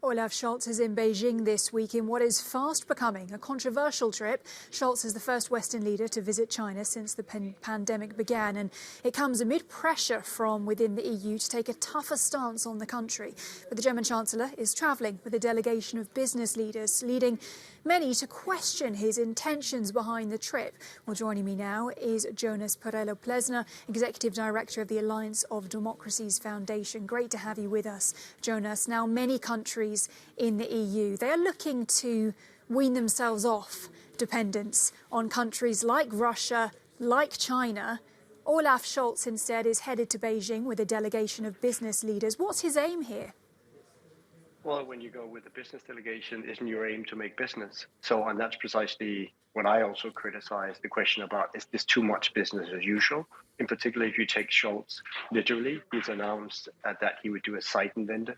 Olaf Scholz is in Beijing this week in what is fast becoming a controversial trip. Scholz is the first Western leader to visit China since the pandemic began, and it comes amid pressure from within the EU to take a tougher stance on the country. But the German Chancellor is travelling with a delegation of business leaders, leading many to question his intentions behind the trip. Well, joining me now is Jonas Plesner, Executive Director of the Alliance of Democracies Foundation. Great to have you with us, Jonas. Now, many countries in the EU, they are looking to wean themselves off dependence on countries like Russia, like China. Olaf Scholz instead is headed to Beijing with a delegation of business leaders. What's his aim here? Well, when you go with a business delegation, isn't your aim to make business? And that's precisely what I also criticize, the question about, is this too much business as usual? In particular, if you take Scholz literally, he's announced that he would do a Zeitenwende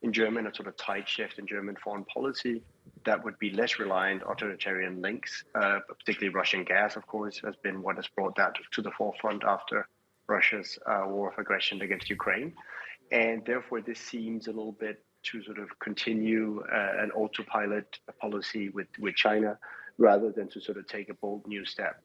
in German, a sort of tide shift in German foreign policy that would be less reliant on authoritarian links, particularly Russian gas, of course, has been what has brought that to the forefront after Russia's war of aggression against Ukraine. And therefore, this seems a little bit to sort of continue an autopilot policy with China rather than to sort of take a bold new step.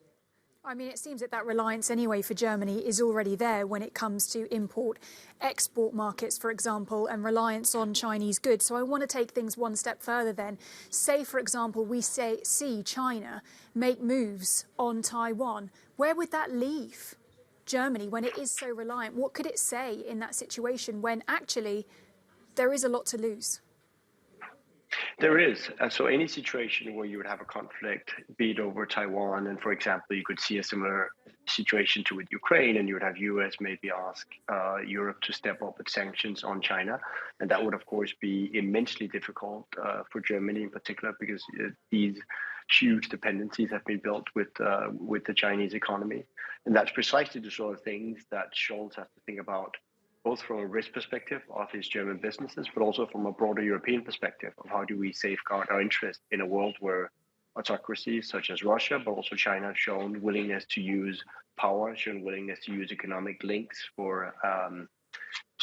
I mean, it seems that reliance anyway for Germany is already there when it comes to import-export markets, for example, and reliance on Chinese goods. So I want to take things one step further then. Say, for example, we see China make moves on Taiwan. Where would that leave Germany when it is so reliant? What could it say in that situation when actually there is a lot to lose? There is. So any situation where you would have a conflict, be it over Taiwan, and for example, you could see a similar situation to with Ukraine, and you would have US maybe ask Europe to step up with sanctions on China. And that would, of course, be immensely difficult for Germany in particular, because these huge dependencies have been built with the Chinese economy. And that's precisely the sort of things that Scholz has to think about, both from a risk perspective of his German businesses, but also from a broader European perspective of how do we safeguard our interest in a world where autocracies such as Russia, but also China, have shown willingness to use power, shown willingness to use economic links for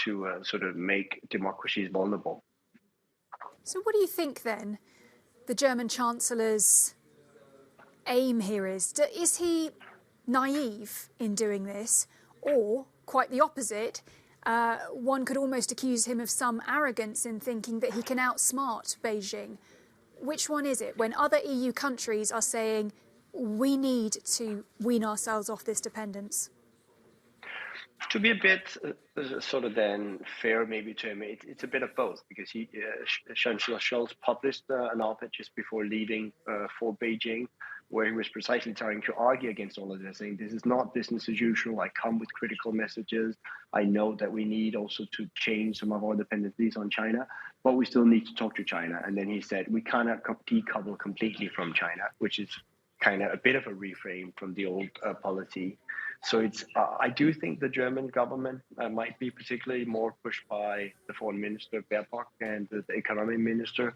to sort of make democracies vulnerable. So what do you think then the German Chancellor's aim here is? Is he naive in doing this, or quite the opposite? One could almost accuse him of some arrogance in thinking that he can outsmart Beijing. Which one is it? When other EU countries are saying we need to wean ourselves off this dependence? To be a bit sort of then fair maybe to him, it's a bit of both, because Chancellor Scholz published an op-ed just before leaving for Beijing, where he was precisely trying to argue against all of this, saying this is not business as usual. I come with critical messages. I know that we need also to change some of our dependencies on China, but we still need to talk to China. And then he said we cannot decouple completely from China, which is kind of a bit of a reframe from the old policy. So I do think the German government might be particularly more pushed by the foreign minister, Baerbock, and the economic minister,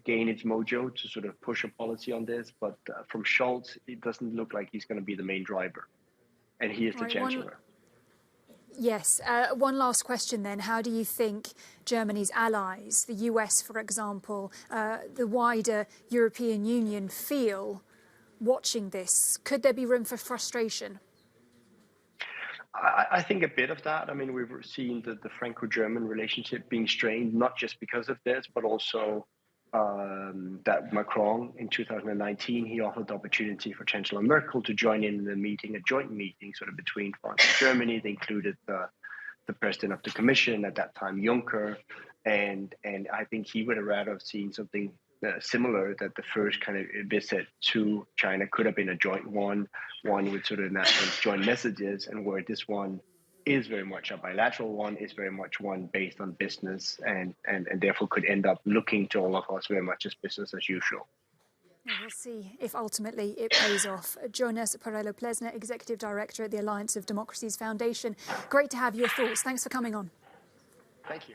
gain its mojo to sort of push a policy on this. But from Scholz, it doesn't look like he's going to be the main driver. And he is the chancellor. Yes. One last question then. How do you think Germany's allies, the US, for example, the wider European Union feel watching this? Could there be room for frustration? I think a bit of that. I mean, we've seen the Franco-German relationship being strained, not just because of this, but also that Macron in 2019, he offered the opportunity for Chancellor Merkel to join in the meeting, a joint meeting sort of between France and Germany. They included the president of the Commission at that time, Juncker, and I think he would have rather have seen something similar, that the first kind of visit to China could have been a joint one with sort of joint messages, and where this one is very much a bilateral one, is very much one based on business, and therefore could end up looking to all of us very much as business as usual. We'll see if ultimately it pays off. Jonas Plesner, Executive Director at the Alliance of Democracies Foundation. Great to have your thoughts. Thanks for coming on. Thank you.